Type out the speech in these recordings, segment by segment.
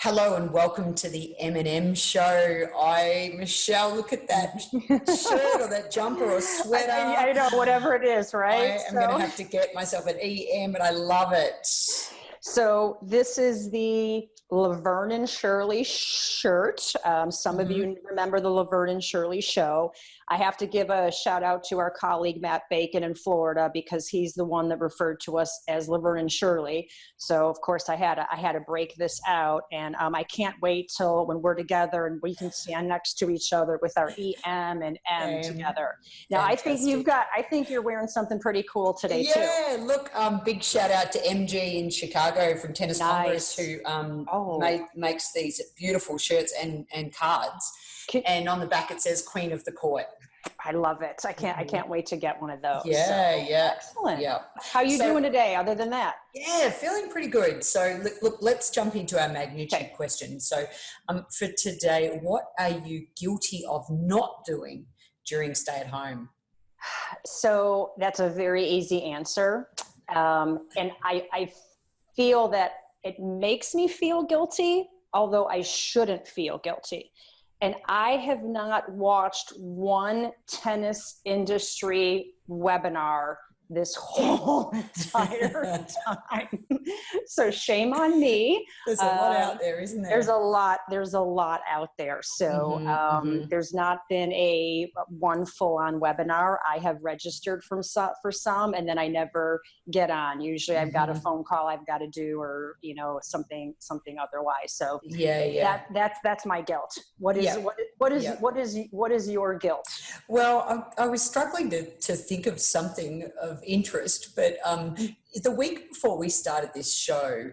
Hello and welcome to the M&M show. Michelle, look at that shirt or that jumper or sweater. I know, whatever it is, right? I am going to have to get myself an EM, but I love it. So this is the Laverne and Shirley shirt. Some of you remember the Laverne and Shirley show. I have to give a shout out to our colleague Matt Bacon in Florida because he's the one that referred to us as Laverne and Shirley. So of course I had to break this out, and I can't wait till when we're together and we can stand next to each other with our EM and M together. Now Fantastic. I think you're wearing something pretty cool today too. Yeah, look, big shout out to MG in Chicago from Tennis Congress who makes these beautiful shirts and cards. And on the back it says Queen of the Court. I love it. I can't wait to get one of those. Yeah. Excellent. Yeah. How you doing today other than that? Yeah, feeling pretty good. So look, let's jump into our magnitude question. So for today, what are you guilty of not doing during stay at home? So that's a very easy answer. And I feel that it makes me feel guilty, although I shouldn't feel guilty. And I have not watched one tennis industry webinar this whole entire time. So shame on me. There's a lot out there, isn't there? There's a lot out there. So there's not been a one full-on webinar. I have registered for some, and then I never get on. Usually I've got a phone call I've got to do, or something otherwise. So that's my guilt. What is your guilt? Well, I was struggling to think of something of interest, but the week before we started this show,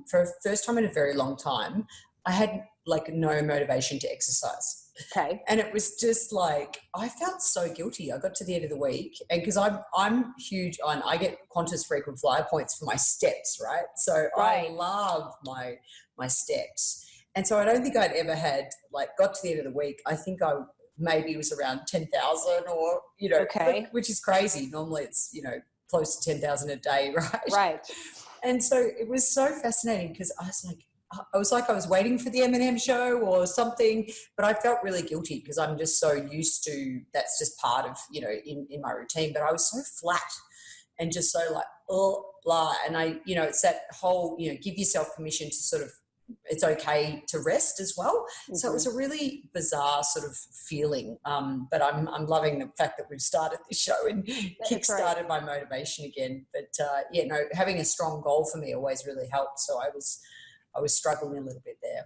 for the first time in a very long time, I had no motivation to exercise. Okay. And it was just I felt so guilty. I got to the end of the week, and because I'm huge on, I get Qantas frequent flyer points for my steps, right? So I love my steps. And so I don't think I'd ever had, got to the end of the week. I think maybe it was around 10,000 or, which is crazy. Normally it's, close to 10,000 a day, right? Right. And so it was so fascinating because I was waiting for the M&M show or something, but I felt really guilty because I'm just so used to, that's just part of, in my routine. But I was so flat and just so blah. And it's that whole, give yourself permission to sort of, it's okay to rest as well. So it was a really bizarre sort of feeling. But I'm loving the fact that we've started this show and kick-started my motivation again. But having a strong goal for me always really helped. So I was struggling a little bit there.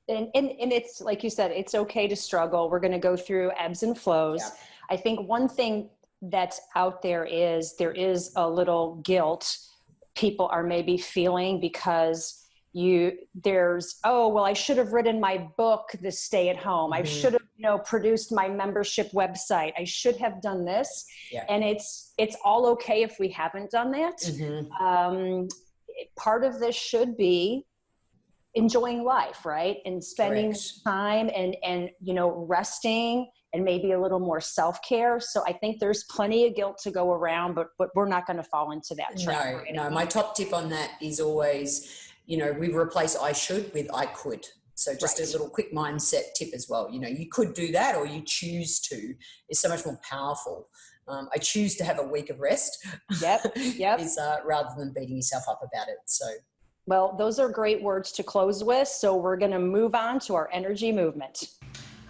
And it's like you said, it's okay to struggle. We're going to go through ebbs and flows. Yeah. I think one thing that's out there is a little guilt people are maybe feeling because I should have written my book, This Stay at Home. I should have, produced my membership website. I should have done this. Yeah. And it's all okay if we haven't done that. Part of this should be enjoying life, right? And spending time and resting and maybe a little more self-care. So I think there's plenty of guilt to go around, but we're not going to fall into that trap. No. My top tip on that is always, we replace I should with I could. So just a little quick mindset tip as well. You could do that, or you choose to, is so much more powerful. I choose to have a week of rest. Yep. is rather than beating yourself up about it. So. Well, those are great words to close with. So we're going to move on to our energy movement.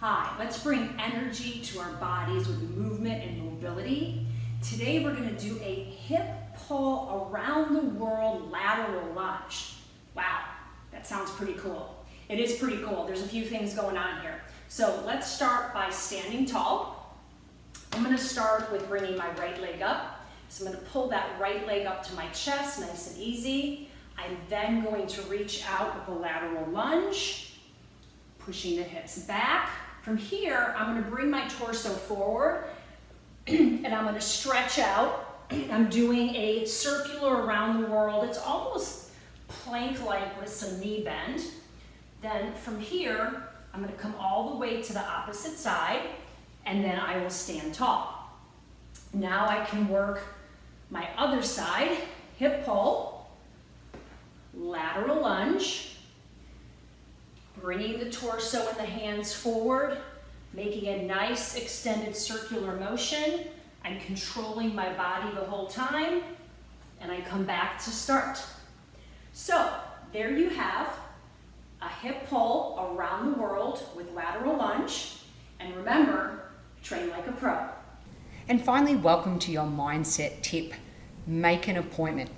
Hi, let's bring energy to our bodies with movement and mobility. Today we're going to do a hip pull around the world lateral lunge. Wow, that sounds pretty cool. It is pretty cool. There's a few things going on here. So let's start by standing tall. I'm going to start with bringing my right leg up. So I'm going to pull that right leg up to my chest, nice and easy. I'm then going to reach out with the lateral lunge, pushing the hips back. From here, I'm going to bring my torso forward and I'm going to stretch out. I'm doing a circular around the world. It's almost plank-like with some knee bend. Then from here, I'm going to come all the way to the opposite side, and then I will stand tall. Now I can work my other side, hip pull, lateral lunge, bringing the torso and the hands forward, making a nice extended circular motion. I'm controlling my body the whole time, and I come back to start. So there you have a hip pull around the world with lateral lunge. And remember, train like a pro. And finally, welcome to your mindset tip. Make an appointment,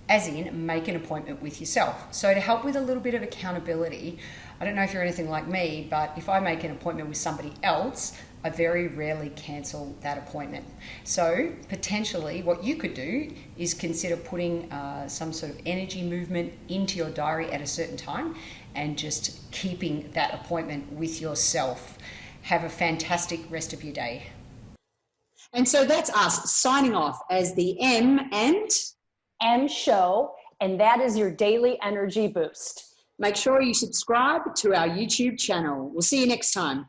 as in make an appointment with yourself. So to help with a little bit of accountability, I don't know if you're anything like me, but if I make an appointment with somebody else, I very rarely cancel that appointment. So potentially what you could do is consider putting some sort of energy movement into your diary at a certain time and just keeping that appointment with yourself. Have a fantastic rest of your day. And so that's us signing off as the M Show, and that is your daily energy boost. Make sure you subscribe to our YouTube channel. We'll see you next time.